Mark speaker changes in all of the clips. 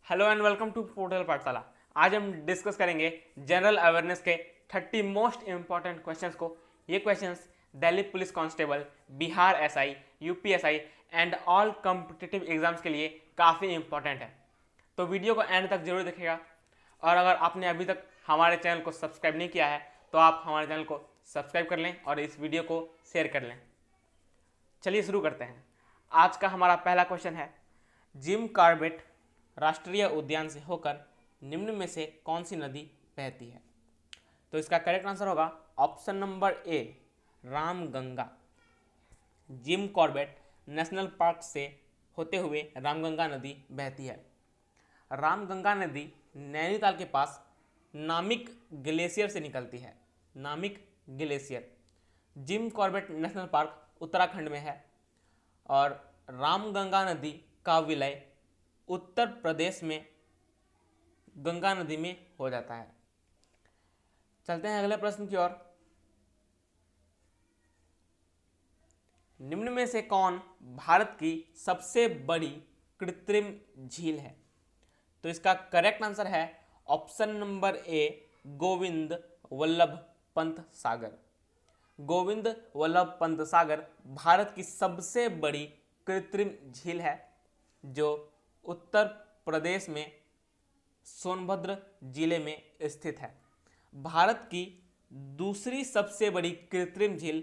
Speaker 1: Hello and welcome to portal Pathshala. आज हम discuss करेंगे जनरल अवेयरनेस के 30 मोस्ट इंपॉर्टेंट क्वेश्चंस को। ये questions Delhi police constable, Bihar SI, UPSI and all competitive exams के लिए काफ़ी इंपॉर्टेंट है, तो वीडियो को एंड तक जरूर देखिएगा। और अगर आपने अभी तक हमारे चैनल को सब्सक्राइब नहीं किया है तो आप हमारे चैनल को सब्सक्राइब कर लें और इस वीडियो को शेयर कर लें। चलिए शुरू करते हैं। आज का हमारा पहला क्वेश्चन है, जिम कॉर्बेट राष्ट्रीय उद्यान से होकर निम्न में से कौन सी नदी बहती है? तो इसका करेक्ट आंसर होगा ऑप्शन नंबर ए, Ramganga. Gym Corbett National park से होते हुए रामगंगा नदी बहती है। रामगंगा नदी नैनीताल के पास नामिक ग्लेशियर से निकलती है। Namik glacier. Jim Corbett National Park Uttarakhand में है और रामगंगा नदी का विलय उत्तर प्रदेश में गंगा नदी में हो जाता है। चलते हैं अगले प्रश्न की ओर। निम्न में से कौन भारत की सबसे बड़ी कृत्रिम झील है? तो इसका करेक्ट आंसर है option number A, Govind Ballabh Pant Sagar. Govind Ballabh Pant Sagar Bharat की सबसे बड़ी कृत्रिम झील है जो उत्तर प्रदेश में सोनभद्र जिले में स्थित है। भारत की दूसरी सबसे बड़ी कृत्रिम झील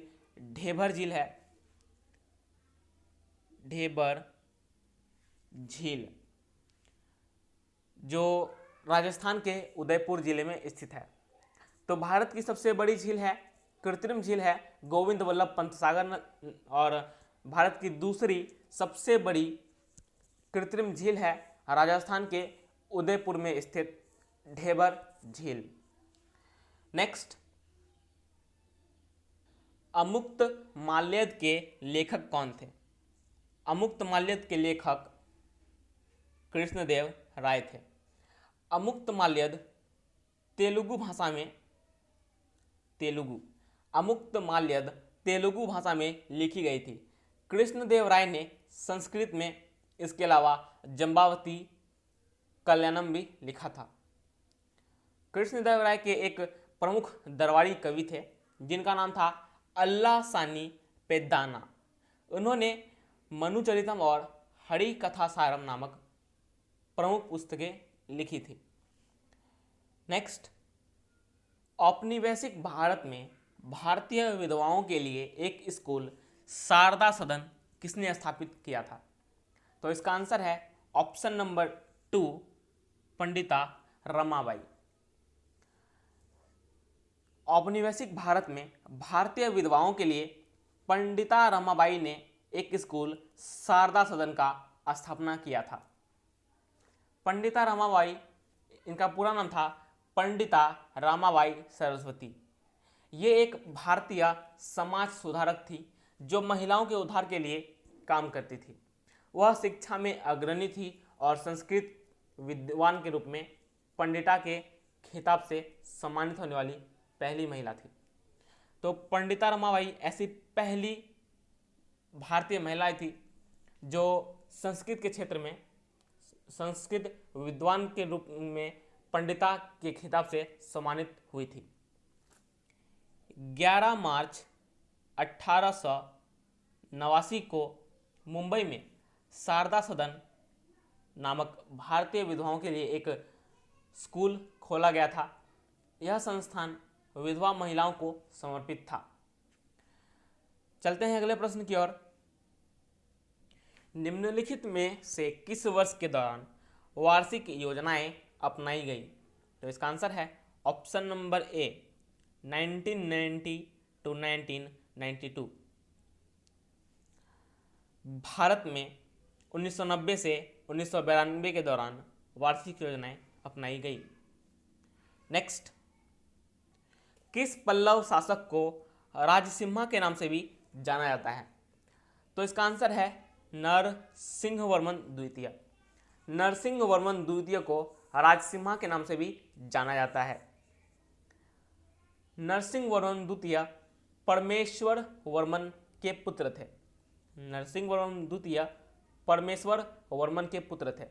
Speaker 1: ढेबर झील है। ढेबर झील जो राजस्थान के उदयपुर जिले में स्थित है। तो भारत की सबसे बड़ी झील है, कृत्रिम झील है गोविंद वल्लभ पंत सागर, और भारत की दूसरी सबसे बड़ी कृत्रिम झील है राजस्थान के उदयपुर में स्थित ढेबर झील। नेक्स्ट, अमुक्त माल्यद के लेखक कौन थे? अमुक्त माल्यद के लेखक कृष्णदेव राय थे। अमुक्त माल्यद तेलुगु भाषा में अमुक्त माल्यद तेलुगु भाषा में लिखी गई थी। कृष्णदेव राय ने संस्कृत में इसके अलावा जम्बावती कल्याणम भी लिखा था। कृष्णदेव राय के एक प्रमुख दरबारी कवि थे जिनका नाम था अल्लाह सानी पेद्दाना। उन्होंने मनुचरितम और हरि कथा सारम नामक प्रमुख पुस्तकें लिखी थी। नेक्स्ट, औपनिवेशिक भारत में भारतीय विधवाओं के लिए एक स्कूल शारदा सदन किसने स्थापित किया था? तो इसका आंसर है ऑप्शन नंबर 2, पंडिता रमाबाई। औपनिवेशिक भारत में भारतीय विधवाओं के लिए पंडिता रमाबाई ने एक स्कूल शारदा सदन का स्थापना किया था। पंडिता रमाबाई, इनका पूरा नाम था पंडिता रमाबाई सरस्वती। ये एक भारतीय समाज सुधारक थी जो महिलाओं के उद्धार के लिए काम करती थी। वह शिक्षा में अग्रणी थी और संस्कृत विद्वान के रूप में पंडिता के खिताब से सम्मानित होने वाली पहली महिला थी। तो पंडिता रमाबाई ऐसी पहली भारतीय महिला थी जो संस्कृत के क्षेत्र में संस्कृत विद्वान के रूप में पंडिता के खिताब से सम्मानित हुई थी। 11 मार्च 1889 को मुंबई में शारदा सदन नामक भारतीय विधवाओं के लिए एक स्कूल खोला गया था। यह संस्थान विधवा महिलाओं को समर्पित था। चलते हैं अगले प्रश्न की ओर। निम्नलिखित में से किस वर्ष के दौरान वार्षिक योजनाएं अपनाई गई? तो इसका आंसर है option number A, 1990 to 1992। Bharat में 1990 से 1992 के दौरान वार्षिक योजनाएं अपनाई गई। नेक्स्ट, किस पल्लव शासक को राजसिम्हा के नाम से भी जाना जाता है? तो इसका आंसर है नरसिंहवर्मन द्वितीय। नरसिंहवर्मन द्वितीय को राजसिम्हा के नाम से भी जाना जाता है। नरसिंहवर्मन द्वितीय परमेश्वर वर्मन के पुत्र थे। नरसिंहवर्मन द्वितीय परमेश्वर वर्मन के पुत्र थे।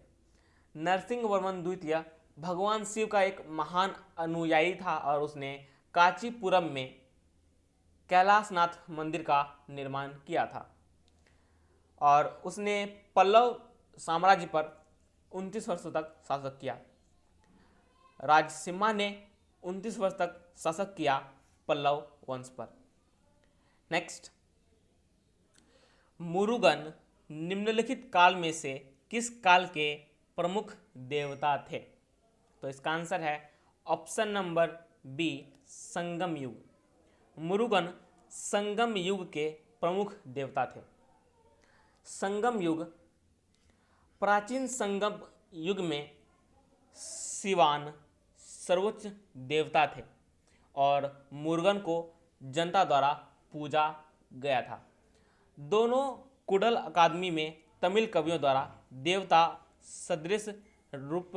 Speaker 1: नरसिंहवर्मन द्वितीय भगवान शिव का एक महान अनुयायी था और उसने कांचीपुरम में कैलाशनाथ मंदिर का निर्माण किया था और उसने पल्लव साम्राज्य पर 29 वर्षों तक शासक किया। राजसिम्हा ने 29 वर्ष तक शासक किया पल्लव वंश पर। नेक्स्ट, मुरुगन निम्नलिखित काल में से किस काल के प्रमुख देवता थे? तो इसका आंसर है ऑप्शन नंबर बी, संगम युग। मुरुगन संगम युग के प्रमुख देवता थे। संगम युग, प्राचीन संगम युग में शिवान सर्वोच्च देवता थे और मुरुगन को जनता द्वारा पूजा गया था। दोनों कुडल अकादमी में तमिल कवियों द्वारा देवता सदृश रूप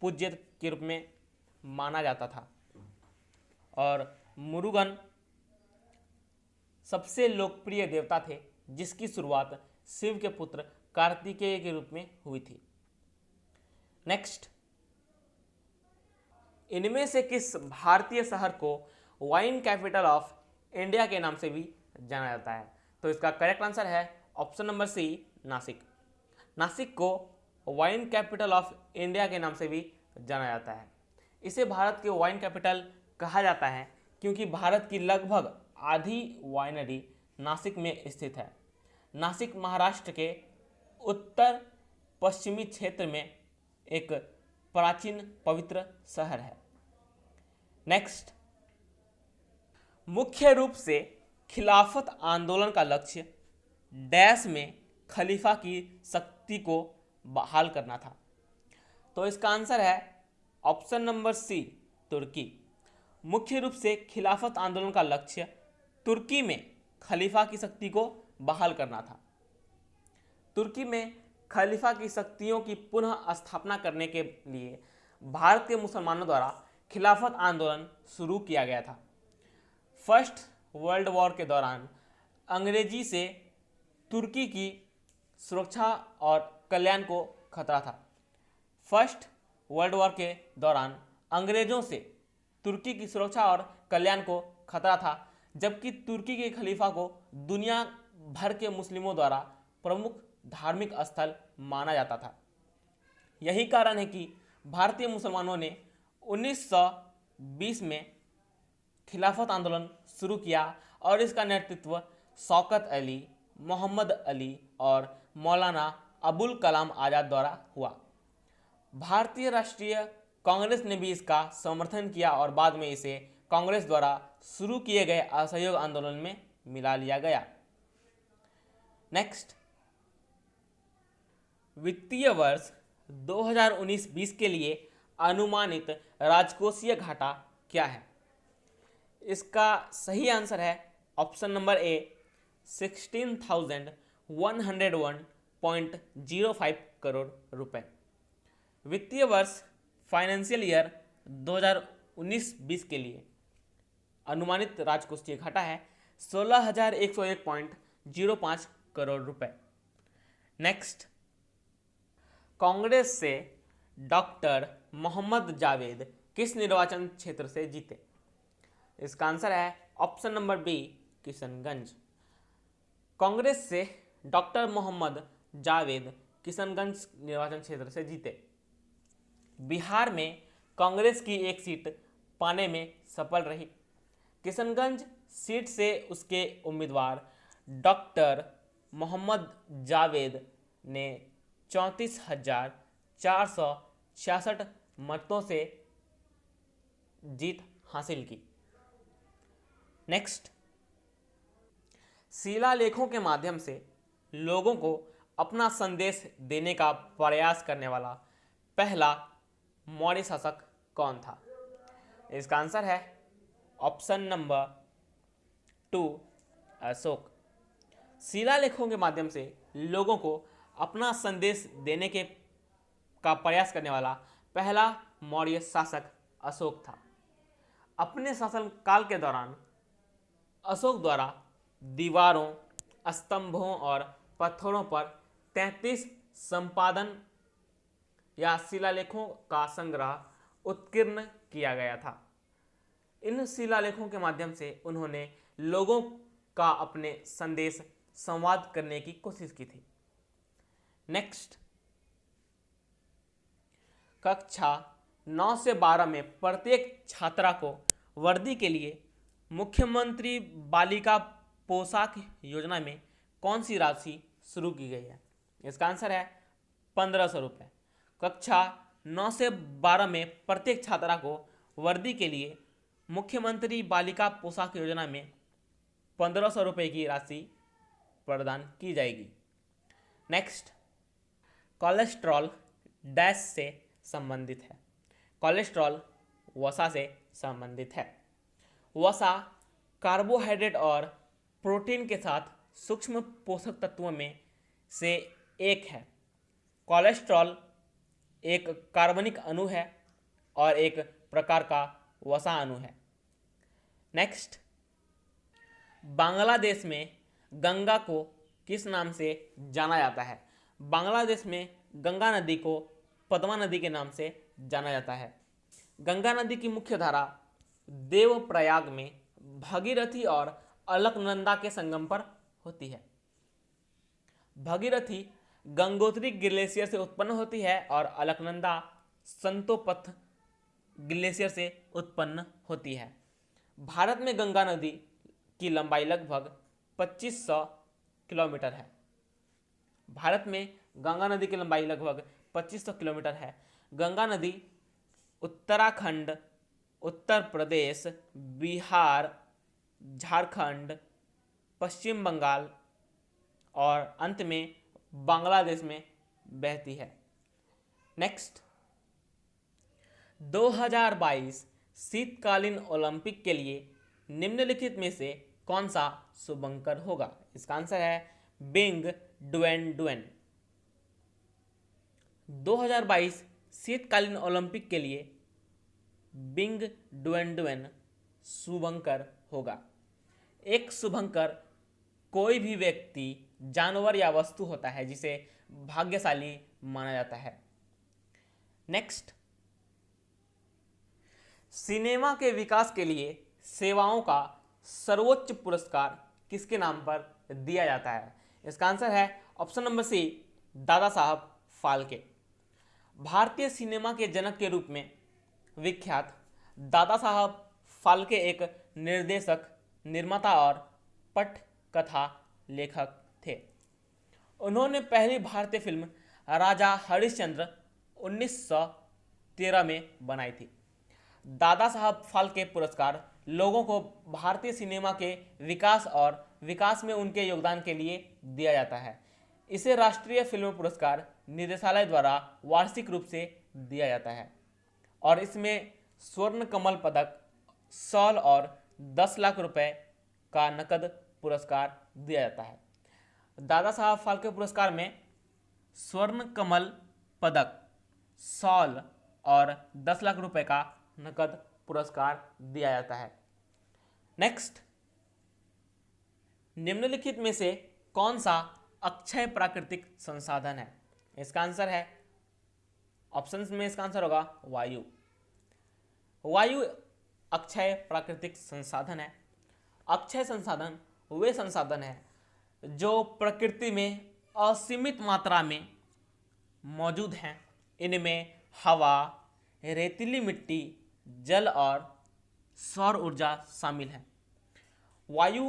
Speaker 1: पूज्य के रूप में माना जाता था और मुरुगन सबसे लोकप्रिय देवता थे जिसकी शुरुआत शिव के पुत्र कार्तिकेय के रूप में हुई थी। नेक्स्ट, इनमें से किस भारतीय शहर को वाइन कैपिटल ऑफ इंडिया के नाम से भी जाना जाता है? तो इसका करेक्ट आंसर है option number C, Nashik. Nashik को वाइन कैपिटल ऑफ इंडिया के नाम से भी जाना जाता है। इसे भारत के वाइन कैपिटल कहा जाता है क्योंकि भारत की लगभग आधी वाइनरी नासिक में स्थित है। नासिक महाराष्ट्र के उत्तर पश्चिमी क्षेत्र में एक प्राचीन पवित्र शहर है। नेक्स्ट, मुख्य रूप से खिलाफत आंदोलन का लक्ष्य डैश में खलीफा की शक्ति को बहाल करना था। तो इसका आंसर है ऑप्शन नंबर सी, तुर्की। मुख्य रूप से खिलाफत आंदोलन का लक्ष्य तुर्की में खलीफा की शक्ति को बहाल करना था। तुर्की में खलीफा की शक्तियों की पुनः स्थापना करने के लिए भारत के मुसलमानों द्वारा खिलाफत आंदोलन शुरू किया गया था। फर्स्ट वर्ल्ड वॉर के दौरान अंग्रेजी से तुर्की की सुरक्षा और कल्याण को खतरा था। फर्स्ट वर्ल्ड वॉर के दौरान अंग्रेजों से तुर्की की सुरक्षा और कल्याण को खतरा था, जबकि तुर्की के खलीफा को दुनिया भर के मुस्लिमों द्वारा प्रमुख धार्मिक स्थल माना जाता था। यही कारण है कि भारतीय मुसलमानों ने 1920 में खिलाफत आंदोलन शुरू किया और इसका नेतृत्व शौकत अली, मोहम्मद अली और मौलाना अबुल कलाम आज़ाद द्वारा हुआ। भारतीय राष्ट्रीय कांग्रेस ने भी इसका समर्थन किया और बाद में इसे कांग्रेस द्वारा शुरू किए गए असहयोग आंदोलन में मिला लिया गया। नेक्स्ट, वित्तीय वर्ष 2019-20 के लिए अनुमानित राजकोषीय घाटा क्या है? इसका सही आंसर है ऑप्शन नंबर ए, 16,101.05 करोड़ रुपए। वित्तीय वर्ष फाइनेंशियल ईयर 2019-20 के लिए अनुमानित राजकोषीय घाटा है 16,101.05 करोड़ रुपए। नेक्स्ट, कांग्रेस से डॉक्टर मोहम्मद जावेद किस निर्वाचन क्षेत्र से जीते? इसका आंसर है option number B, Kishanganj. Congress से डॉक्टर मोहम्मद जावेद किशनगंज निर्वाचन क्षेत्र से जीते। बिहार में कांग्रेस की एक सीट पाने में सफल रही। किशनगंज सीट से उसके उम्मीदवार डॉक्टर मोहम्मद जावेद ने 34,466 मतों से जीत हासिल की। नेक्स्ट, शिलालेखों के माध्यम से लोगों को अपना संदेश देने का प्रयास करने वाला पहला मौर्य शासक कौन था? इसका आंसर है ऑप्शन नंबर 2, अशोक। शिलालेखों के माध्यम से लोगों को अपना संदेश देने का प्रयास करने वाला पहला मौर्य शासक अशोक था। अपने शासनकाल के दौरान अशोक द्वारा दीवारों, स्तंभों और पत्थरों पर 33 संपादन या शिलालेखों का संग्रह उत्कीर्ण किया गया था। इन शिलालेखों के माध्यम से उन्होंने लोगों का अपने संदेश संवाद करने की कोशिश की थी। नेक्स्ट, कक्षा 9 से 12 में प्रत्येक छात्रा को वर्दी के लिए मुख्यमंत्री बालिका पोशाक योजना में कौन सी राशि शुरू की गई है? इसका आंसर है 1500 रुपये। कक्षा 9 से 12 में प्रत्येक छात्रा को वर्दी के लिए मुख्यमंत्री बालिका पोशाक योजना में 1500 रुपये की राशि प्रदान की जाएगी। नेक्स्ट, कोलेस्ट्रॉल डैश से संबंधित है। कोलेस्ट्रॉल वसा से संबंधित है। वसा कार्बोहाइड्रेट और प्रोटीन के साथ सूक्ष्म पोषक तत्वों में से एक है। कोलेस्ट्रॉल एक कार्बनिक अणु है और एक प्रकार का वसा अणु है। नेक्स्ट, बांग्लादेश में गंगा को किस नाम से जाना जाता है? बांग्लादेश में गंगा नदी को पद्मा नदी के नाम से जाना जाता है। गंगा नदी की मुख्य धारा देवप्रयाग में भगीरथी और अलकनंदा के संगम पर होती है। भगीरथी गंगोत्री ग्लेशियर से उत्पन्न होती है और अलकनंदा संतोपथ ग्लेशियर से उत्पन्न होती है। भारत में गंगा नदी की लंबाई लगभग 2500 किलोमीटर है। भारत में गंगा नदी की लंबाई लगभग 2500 किलोमीटर है। गंगा नदी उत्तराखंड, उत्तर प्रदेश, बिहार, झारखंड, पश्चिम बंगाल और अंत में बांग्लादेश में बहती है। नेक्स्ट, 2022 शीतकालीन ओलंपिक के लिए निम्नलिखित में से कौन सा शुभंकर होगा? इसका आंसर है बिंग डुएन डुएन। 2022 शीतकालीन ओलंपिक के लिए बिंग डुएन डुएन शुभंकर होगा। एक शुभंकर कोई भी व्यक्ति, जानवर या वस्तु होता है जिसे भाग्यशाली माना जाता है। नेक्स्ट, सिनेमा के विकास के लिए सेवाओं का सर्वोच्च पुरस्कार किसके नाम पर दिया जाता है? इसका आंसर है ऑप्शन नंबर सी, दादा साहब फाल्के। भारतीय सिनेमा के जनक के रूप में विख्यात दादा साहब फाल्के एक निर्देशक, निर्माता और पटकथा लेखक थे। उन्होंने पहली भारतीय फिल्म राजा हरिश्चंद्र 1913 में बनाई थी। दादा साहब फाल्के पुरस्कार लोगों को भारतीय सिनेमा के विकास और विकास में उनके योगदान के लिए दिया जाता है। इसे राष्ट्रीय फिल्म पुरस्कार निदेशालय द्वारा वार्षिक रूप से दिया जाता है और इसमें स्वर्ण कमल पदक, शॉल और 10 लाख रुपए का नकद पुरस्कार दिया जाता है। दादा साहब फाल्के पुरस्कार में स्वर्ण कमल पदक, शॉल और 10 लाख रुपए का नकद पुरस्कार दिया जाता है। नेक्स्ट, निम्नलिखित में से कौन सा अक्षय प्राकृतिक संसाधन है? इसका आंसर है, ऑप्शंस में इसका आंसर होगा वायु। वायु अक्षय प्राकृतिक संसाधन है। अक्षय संसाधन वे संसाधन हैं जो प्रकृति में असीमित मात्रा में मौजूद हैं। इनमें हवा, रेतीली मिट्टी, जल और सौर ऊर्जा शामिल है। वायु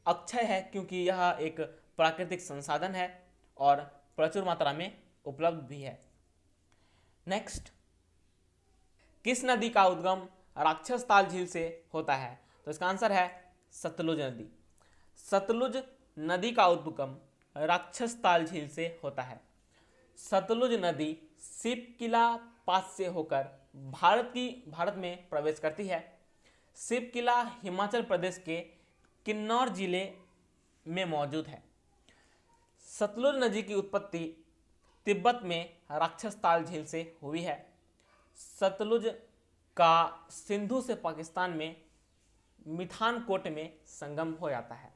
Speaker 1: अक्षय है क्योंकि यह एक प्राकृतिक संसाधन है और प्रचुर मात्रा में उपलब्ध भी है। नेक्स्ट, किस नदी का उद्गम राक्षस ताल झील से होता है? तो इसका आंसर है सतलुज नदी। सतलुज नदी का उद्गम राक्षस ताल झील से होता है। सतलुज नदी शिवकिला पास से होकर भारत में प्रवेश करती है। शिवकिला हिमाचल प्रदेश के किन्नौर जिले में मौजूद है। सतलुज नदी की उत्पत्ति तिब्बत में राक्षस ताल झील से हुई है। सतलुज का सिंधु से पाकिस्तान में मिठानकोट में संगम हो जाता है।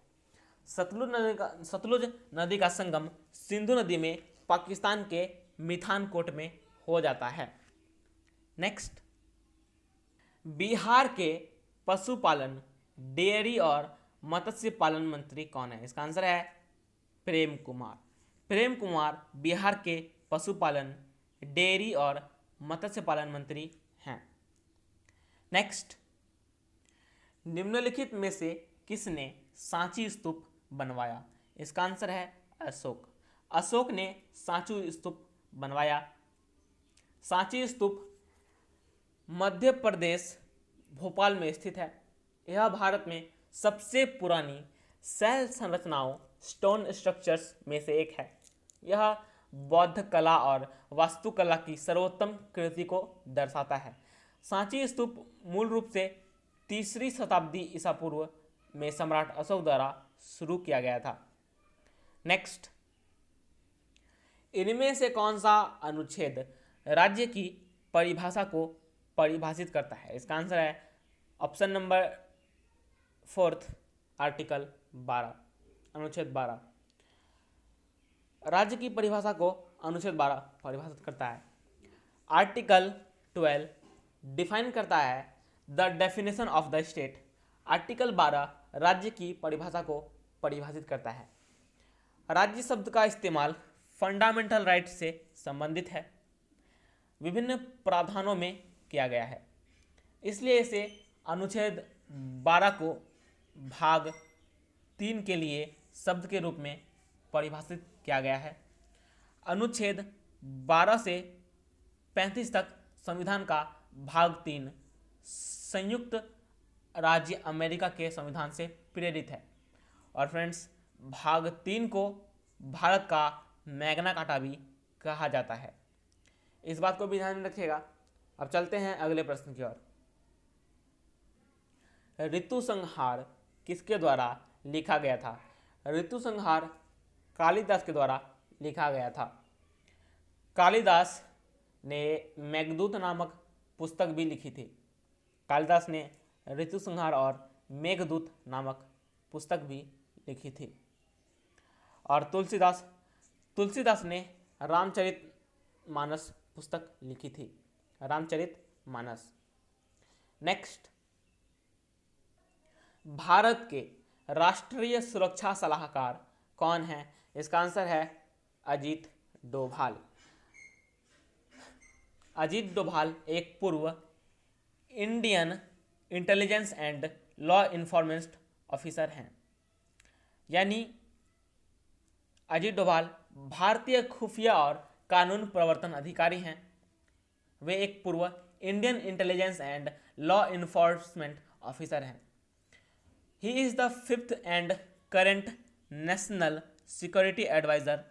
Speaker 1: सतलुज नदी का संगम सिंधु नदी में पाकिस्तान के मिठानकोट में हो जाता है। नेक्स्ट, बिहार के पशुपालन, डेयरी और मत्स्य पालन मंत्री कौन है? इसका आंसर है प्रेम कुमार। प्रेम कुमार बिहार के पशुपालन, डेयरी और मत्स्य पालन मंत्री हैं। नेक्स्ट, निम्नलिखित में से किसने सांची स्तूप बनवाया? इसका आंसर है अशोक। अशोक ने सांची स्तूप बनवाया। सांची स्तूप मध्य प्रदेश भोपाल में स्थित है। यह भारत में सबसे पुरानी शैल संरचनाओं, स्टोन स्ट्रक्चर्स में से एक है। यह बौद्ध कला और वास्तुकला की सर्वोत्तम कृति को दर्शाता है। सांची स्तूप मूल रूप से 3री शताब्दी ईसा पूर्व में सम्राट अशोक द्वारा शुरू किया गया था। नेक्स्ट, इनमें से कौन सा अनुच्छेद राज्य की परिभाषा को परिभाषित करता है? इसका आंसर है ऑप्शन नंबर 4 आर्टिकल 12, अनुच्छेद 12। राज्य की परिभाषा को अनुच्छेद 12 परिभाषित करता है। आर्टिकल 12 डिफाइन करता है the definition of the state. Article 12 राज्य की परिभाषा को परिभाषित करता है। राज्य शब्द का इस्तेमाल फंडामेंटल राइट से संबंधित है, विभिन्न प्रावधानों में किया गया है, इसलिए इसे अनुच्छेद 12 को भाग 3 के लिए शब्द के रूप में परिभाषित किया गया है। अनुच्छेद 12 से 35 तक संविधान का भाग 3 संयुक्त राज्य अमेरिका के संविधान से प्रेरित है। और फ्रेंड्स, भाग 3 को भारत का मैग्ना कार्टा भी कहा जाता है। इस बात को भी ध्यान में रखिएगा। अब चलते हैं अगले प्रश्न की ओर। ऋतु संहार किसके द्वारा लिखा गया था? ऋतु संहार कालिदास के द्वारा लिखा गया था। कालिदास ने मेघदूत नामक पुस्तक भी लिखी थी। कालिदास ने ऋतु संहार और मेघदूत नामक पुस्तक भी लिखी थी। और तुलसीदास ने रामचरितमानस पुस्तक लिखी थी, रामचरितमानस। नेक्स्ट, भारत के राष्ट्रीय सुरक्षा सलाहकार कौन है? इसका आंसर है अजीत डोभाल। अजीत डोभाल एक पूर्व Indian intelligence and law enforcement officer हैं। यानी अजीत डोभाल भारतीय खुफिया और कानून प्रवर्तन अधिकारी हैं। वे एक पूर्व Indian intelligence and law enforcement officer हैं। He is the 5th and current national security adviser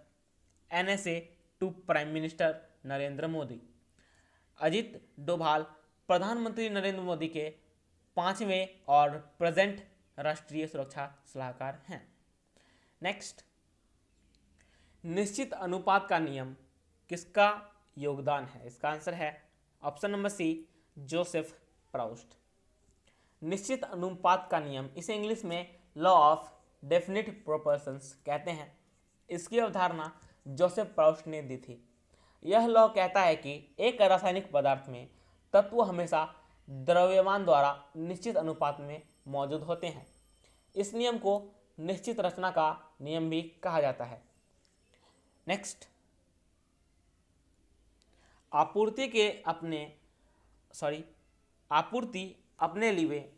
Speaker 1: NSA to prime minister Narendra Modi. Ajit Doval प्रधानमंत्री नरेंद्र मोदी के 5वें और प्रेजेंट राष्ट्रीय सुरक्षा सलाहकार हैं। नेक्स्ट, निश्चित अनुपात का नियम किसका योगदान है? इसका आंसर है option number C, Joseph Proust. निश्चित अनुपात का नियम, इसे इंग्लिश में लॉ ऑफ डेफिनिट प्रोपोर्शंस कहते हैं। इसकी अवधारणा जोसेफ प्राउस्ट ने दी थी। यह लॉ कहता है कि एक रासायनिक पदार्थ में तत्व हमेशा द्रव्यमान द्वारा निश्चित अनुपात में मौजूद होते हैं। इस नियम को निश्चित रचना का नियम भी कहा जाता है। नेक्स्ट, आपूर्ति अपने लिए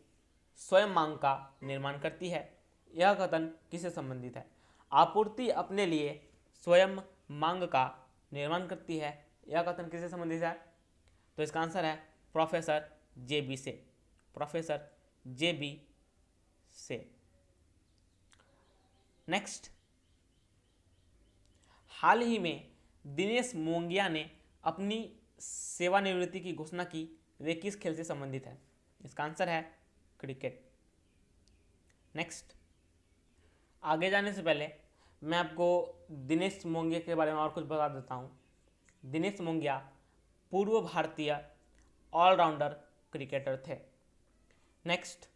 Speaker 1: स्वयं मांग का निर्माण करती है। यह कथन किससे संबंधित है? आपूर्ति अपने लिए स्वयं मांग का निर्माण करती है, यह कथन किससे संबंधित है? तो इसका आंसर है प्रोफेसर JB से। प्रोफेसर JB से। नेक्स्ट, हाल ही में दिनेश मोंगिया ने अपनी सेवानिवृत्ति की घोषणा की। वे किस खेल से संबंधित है? इसका आंसर है क्रिकेट। नेक्स्ट, आगे जाने से पहले मैं आपको दिनेश मोंगिया के बारे में और कुछ बता देता हूँ। दिनेश मोंगिया पूर्व भारतीय ऑलराउंडर क्रिकेटर थे। नेक्स्ट,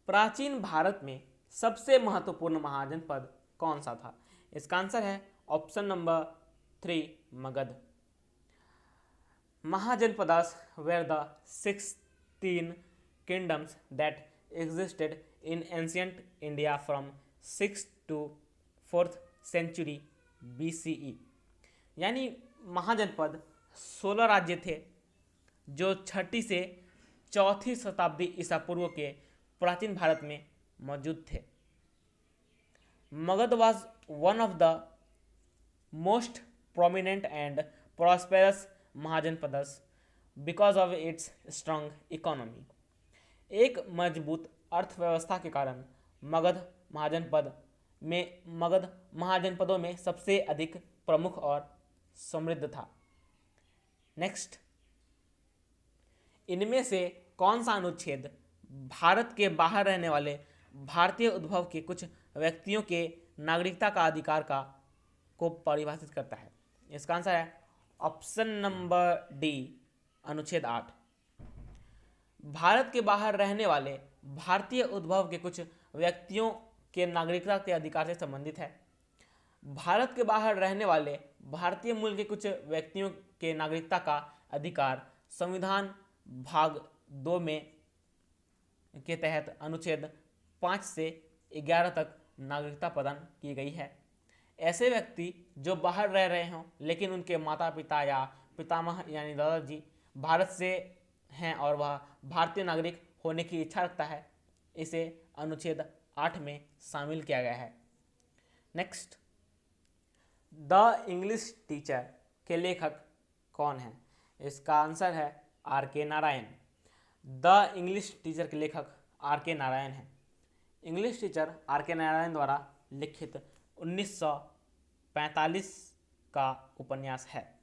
Speaker 1: प्राचीन भारत में सबसे महत्वपूर्ण महाजनपद कौन सा था? इसका आंसर है option number 3, Magadh. Mahajanpadas were the 16 kingdoms that existed in ancient India from 6th to 4th century BCE। यानी महाजनपद 16 राज्य थे जो 6ठी से 4थी शताब्दी ईसा पूर्व के प्राचीन भारत में मौजूद थे। Magadh was one of the most prominent and prosperous महाजनपदस because of its strong economy। एक मजबूत अर्थव्यवस्था के कारण मगध महाजनपदों में सबसे अधिक प्रमुख और समृद्ध था। नेक्स्ट, इनमें से कौन सा अनुच्छेद भारत के बाहर रहने वाले भारतीय उद्भव के कुछ व्यक्तियों के नागरिकता का अधिकार को परिभाषित करता है? इसका आंसर है ऑप्शन नंबर डी, अनुच्छेद 8। भारत के बाहर रहने वाले भारतीय उद्भव के कुछ व्यक्तियों के नागरिकता के अधिकार से संबंधित है। भारत के बाहर रहने वाले भारतीय मूल के कुछ व्यक्तियों के नागरिकता का अधिकार संविधान भाग 2 में के तहत अनुच्छेद 5 से 11 तक नागरिकता प्रदान की गई है। ऐसे व्यक्ति जो बाहर रह रहे हों लेकिन उनके माता पिता या पितामह यानी दादाजी भारत से हैं और वह भारतीय नागरिक होने की इच्छा रखता है, इसे अनुच्छेद 8 में शामिल किया गया है। नेक्स्ट, द इंग्लिश टीचर के लेखक कौन हैं? इसका आंसर है आर के नारायण। द इंग्लिश टीचर के लेखक आर के नारायण हैं। इंग्लिश टीचर आर के नारायण द्वारा लिखित 1945 का उपन्यास है।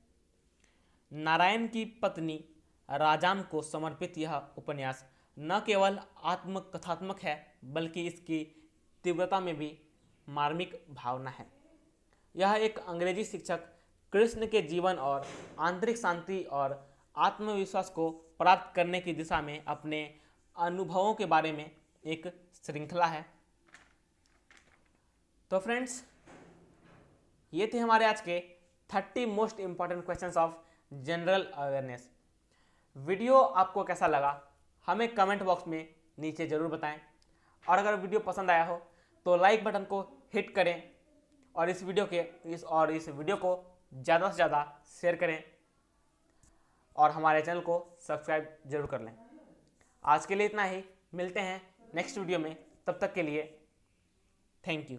Speaker 1: नारायण की पत्नी राजाम को समर्पित यह उपन्यास न केवल आत्मकथात्मक है बल्कि इसकी तीव्रता में भी मार्मिक भावना है। यह एक अंग्रेजी शिक्षक कृष्ण के जीवन और आंतरिक शांति और आत्मविश्वास को प्राप्त करने की दिशा में अपने अनुभवों के बारे में एक श्रृंखला है। तो फ्रेंड्स, ये थे हमारे आज के 30 most important questions of general awareness. Video आपको कैसा लगा हमें कमेंट बॉक्स में नीचे ज़रूर बताएं, और अगर वीडियो पसंद आया हो तो लाइक बटन को हिट करें और इस वीडियो को ज़्यादा से ज़्यादा शेयर करें और हमारे चैनल को सब्सक्राइब जरूर कर लें। आज के लिए इतना ही, मिलते हैं नेक्स्ट वीडियो में, तब तक के लिए थैंक यू।